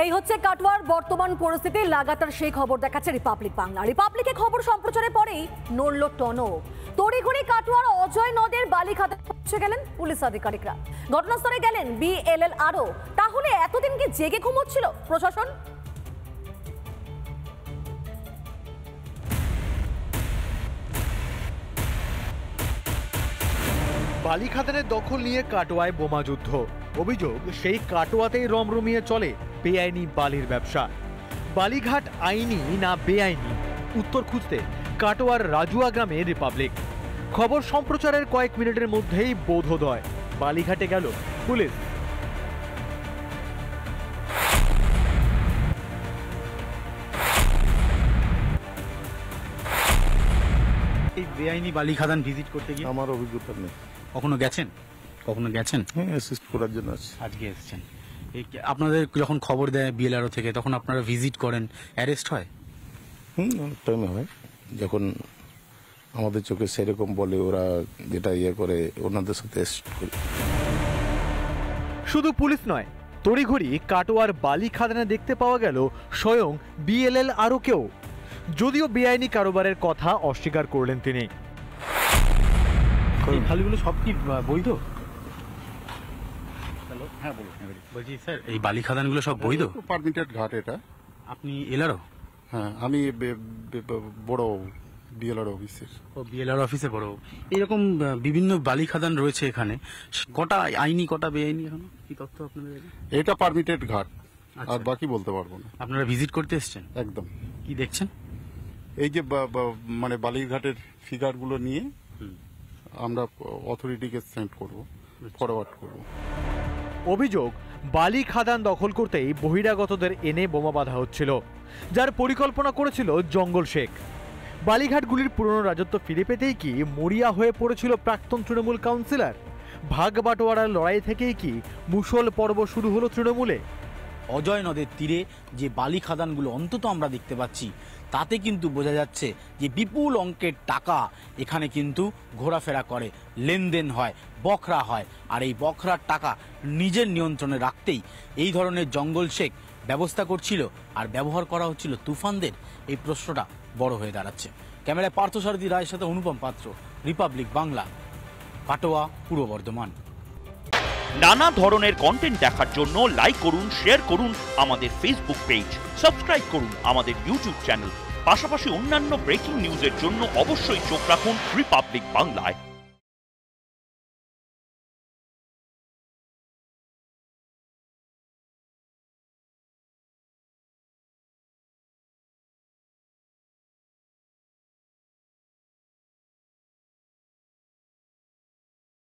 এই হচ্ছে কাটোয়ার বর্তমান পরিস্থিতি। লাগাতার সেই খবর দেখাচ্ছে রিপাবলিক বাংলা। রিপাবলিকে খবর সম্প্রচারের পরেই নড়ল টনক। তড়িঘড়ি কাটোয়ার অজয় নদের বালিখাতে পৌঁছে গেলেন পুলিশ আধিকারিকরা। ঘটনাস্থলে গেলেন BLLRও। তাহলে এতদিন কি জেগে ঘুমোচ্ছিল প্রশাসন? বালি খাদানের দখল নিয়ে কাটোয়ায় বোমা যুদ্ধ। অভিযোগ, সেই কাটোয়াতেই রমরমিয়ে চলে বেআইনি বালির ব্যবসা। বালিঘাট আইনি না বেআইনি, উত্তর খুঁজতে কাটোয়ার রাজুয়া গ্রামে রিপাবলিক। খবর সম্প্রচারের কয়েক মিনিটের মধ্যেই বোধোদয়, বালিঘাটে গেল পুলিশ। এই বেআইনি বালি খাদান ভিজিট করতে গিয়ে আমার অভিজ্ঞতা নেই। কখনো গেছেন? হ্যাঁ, অ্যাসিস্ট করার জন্য আছি। আজকে এসেছেন। আপনাদের যখন খবর দেয় BLRO থেকে তখন আপনারা ভিজিট করেন, অ্যারেস্ট হয়? অনেক টাইমে হয়, যখন আমাদের চোখে সেরকম বলে ওরা যেটা করে ওনাদের সাথে অ্যাসিস্ট করি। শুধু পুলিশ নয়, তড়িঘড়ি কাটোয়ার বালি খাদানে দেখতে পাওয়া গেল স্বয়ং BLLRকেও। যদিও বেআইনি কারোবারের কথা অস্বীকার করলেন তিনি। এই খালগুলো সব কি বৈধ? হ্যালো, হ্যাঁ বলুন। বলছি স্যার, এই বালি খাদানগুলো সব বৈধ? পারমিটেড ঘাট এটা। আপনি এলারও? হ্যাঁ, আমি বড় BLR অফিসের। ও, BLR অফিসে বড়। এরকম বিভিন্ন বালি খাদান রয়েছে এখানে, কটা আইনি কটা বেআইনি এখনো কি তথ্য আপনাদের? এটা পারমিটেড ঘাট, আর বাকি বলতে পারবো না। আপনারা ভিজিট করতে এসেছেন? একদম। কি দেখছেন? এই যে মানে বালিঘাটের ফিগারগুলো নিয়ে আমরা অথরিটিকে সেন্ড করব, ফরওয়ার্ড করব। অভিযোগ, বালি খাদান দখল করতেই বহিরাগতদের এনে বোমা বাঁধা হচ্ছিল, যার পরিকল্পনা করেছিল জঙ্গল শেখ। বালিঘাটগুলির পুরনো রাজত্ব ফিরে পেতেই কি মরিয়া হয়ে পড়েছিল প্রাক্তন তৃণমূল কাউন্সিলর? ভাগ বাটোয়ারার লড়াই থেকেই কি মুষল পর্ব শুরু হলো তৃণমূলে? অজয় নদের তীরে যে বালি খাদানগুলো অন্তত আমরা দেখতে পাচ্ছি, তাতে কিন্তু বোঝা যাচ্ছে যে বিপুল অঙ্কের টাকা এখানে কিন্তু ঘোরাফেরা করে, লেনদেন হয়, বখরা হয়। আর এই বখরার টাকা নিজের নিয়ন্ত্রণে রাখতেই এই ধরনের জঙ্গল শেখ ব্যবস্থা করছিল আর ব্যবহার করা হচ্ছিল তুফানদের। এই প্রশ্নটা বড় হয়ে দাঁড়াচ্ছে। ক্যামেরায় পার্থসারথী রায়ের সাথে অনুপম পাত্র, রিপাবলিক বাংলা, কাটোয়া, পূর্ব বর্ধমান। নানা ধরনের কন্টেন্ট দেখার জন্য লাইক করুন, শেয়ার করুন আমাদের ফেসবুক পেজ, সাবস্ক্রাইব করুন আমাদের ইউটিউব চ্যানেল। পাশাপাশি অন্যান্য ব্রেকিং নিউজের জন্য অবশ্যই চোখ রাখুন রিপাবলিক বাংলায়।